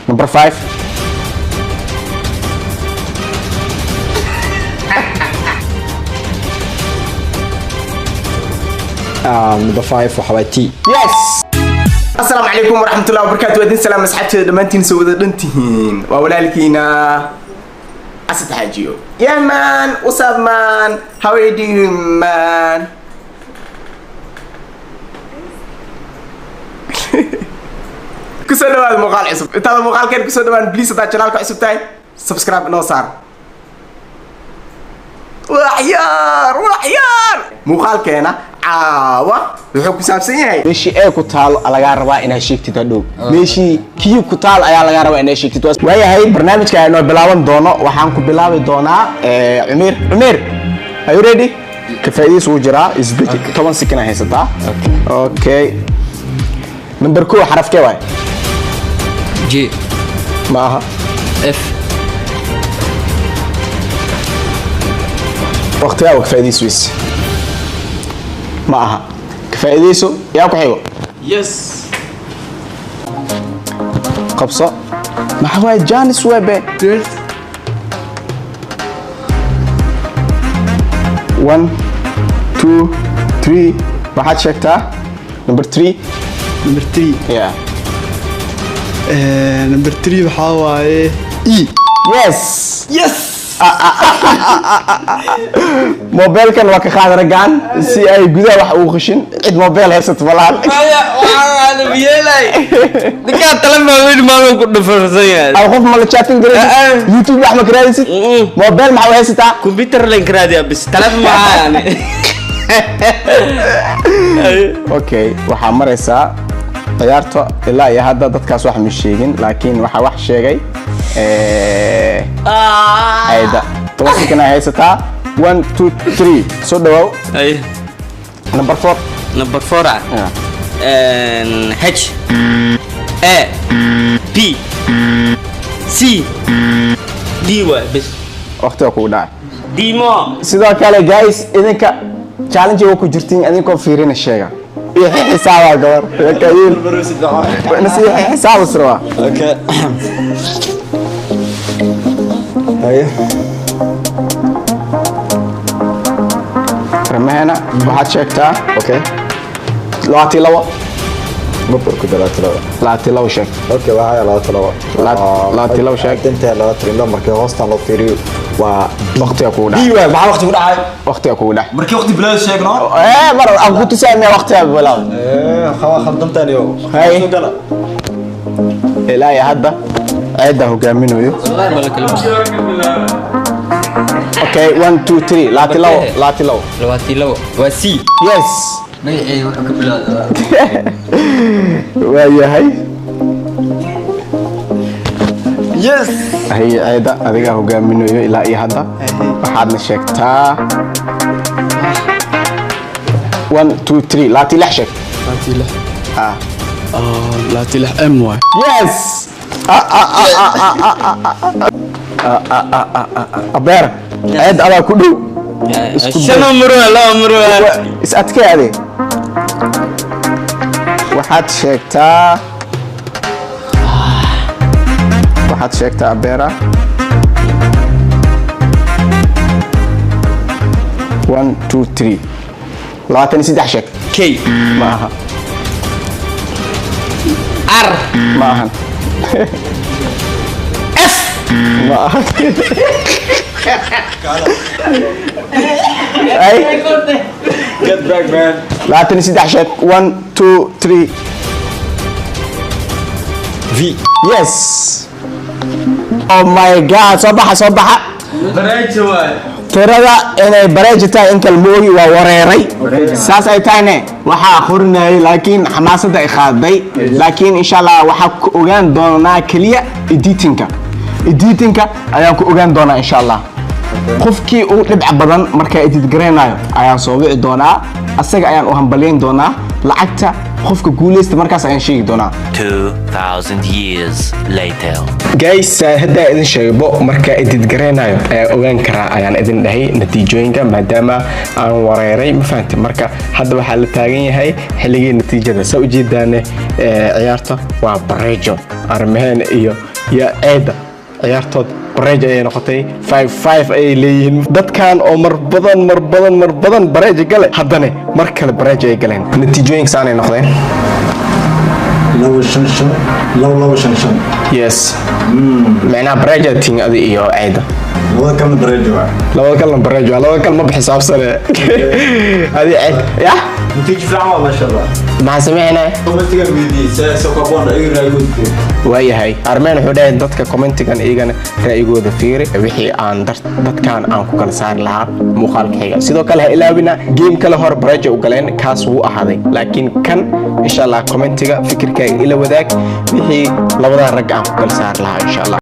Number 5. Number 5 waxa way T. Yes. Assalamu alaikum warahmatullahi wabarakatuh. Wadin salaam asxaabteeda dhamaantiin soo wada dhantihiin. Waa walaalkiina Asad Hajiyo. Yeah man, what's up man? How are you doing man? kusoo dhawaad muuqaal cusub. Intaada muuqaalkeen kusoo dhawaan please hadaa channelka cusub tahay subscribe noo saar. وحيار muuqaalkeena caawa wuxuu ku saabsan yahay meeshii ay ku taalo laga rabaa inaad sheegtid hadhow meeshii kii ku taal ayaa laga rabaa inaad sheegtid waayahay barnaamijka aynu bilaaban doono waxaan ku bilaabi doonaa Umir are you ready ka faa'iideys uu jiraa isbiti 10 second haysataa okay number 2 xarafkee waay G maaha F وقتها وكفايديس ويس معها كفايديسو يا كحيو يس قبصة ما هو جانس ويبه 1 2 3 واحد شكتها نمبر 3 Number 3 يا number 3 waxa way E. يس موبايل كان وكا خاد رجعان سي اي جدا واحد وخشين عيد موبايل هسه فلان انا بيلاي دكان تلمى وين ما كنت فرزيان او خوف مال تشاتين جريد يوتيوب احمد كراديس موبايل مع هسه كمبيوتر لين كرادي بس تلمى معاه يعني اوكي waxaa maraysa ciyaarta ilaa iyo hadda dadkaas wax ma sheegin laakiin waxa wax sheegay ayda toos kana haysataa 1 2 3 soo dhawow اي number 4 نمبر 4 H A B C D بس waqtiga ku dhacay ديما sidoo kale guys idinka challenge ku jirtiin idinkoo fiirina sheega iyo xisaaba gabar kayil nasiib xisaab sirwa Okay. Haye. ramahana waxaad sheegtaa Okay. 22 Mabur ku dalaat laba. 22 sheeg Okay, waxa ay laba laba sheeg inta laba tiro markii hoostan loo fiiriyo waa waqtiga ku dhacay diiwaan waxa waqti ku dhacay waqtiga ku dhacay markii waqti bilaad sheegno mar aan ku tusayna waqtiga bilaw xawa khaldamtaan iyo Hay. soo gala ilaa iyo hadda ayda hogaaminayo والله ولا كلمة okay 1 2 3 laatilow رواتي لو وسي yes مي قبل waayahay yes hay ayda adiga hogaaminayo ilaa iyo hadda waxaadna sheegtaa 1 2 3 laatilax sheeg laatilah ah laatilah M way yes abeer ayda adaa ku dhow شنو مروه لا مروه is adkaade waxaad sheegtaa abeera 1 2 3 23 sheeg كي ma aha ار ma ahan اف ma aha ay get back man 23 sheeg 1 2 3 V yes oh my god soo baxa بريتش واي tirada inay bareeji tahay in kalmooyi waa wareeray saas ay tahayne waxaa akhrinayay laakiin xamaasadda ay qaaday laakiin insha Allah waxaa ku ogaan doonaa kaliya editinka ayaan ku ogaan doonaa insha Allah qofkii uu dhibca badan marka edit gareenayo ayaan soo wici doonaa asaga ayaan u hambaleyn doonaa lacagta qofka guuleysta markaas ayaan sheegi doonaa 2000 years later. guys hadda idin sheegbo marka edit gareenayo ayaa ogaan karaa ayaan idin dhahay natiijooyinka maadaama aan wareeray ma fahanti marka hadda waxaa la taagan yahay xilligii natiijada soo ujeedaane ciyaarta waa bareejo armaheen iyo يا عيدا ciyaartood bareej ay noqotay 5-5 ay leeyihiin dadkan oo mar badan bareej gale haddana mar kale bareej ay galeen natiijooyinka saanay noqdeen لو شنشن yes macnaha bareej tin adi iyo ciida labada kalena bareej waa labada kale ma xisaabsane adi ciid ya natiijo fiican ma sha Allah maxaa sameeynaa commentiga weydiisay soo kaboon ay raayigooda waayahay armeen wuxuu dhahay dadka commentigan iyagana raayigooda fiiri wixii aan dadkan aan ku kala saar lahaa muuqaalkayga sidoo kale ha ilaawina game kale hor bareej u galeen kaas wuu ahaaday laakiin kan insha Allah commentiga fikirkaaga ila wadaag wixii labada rag aan ku kala saar lahaa insha Allah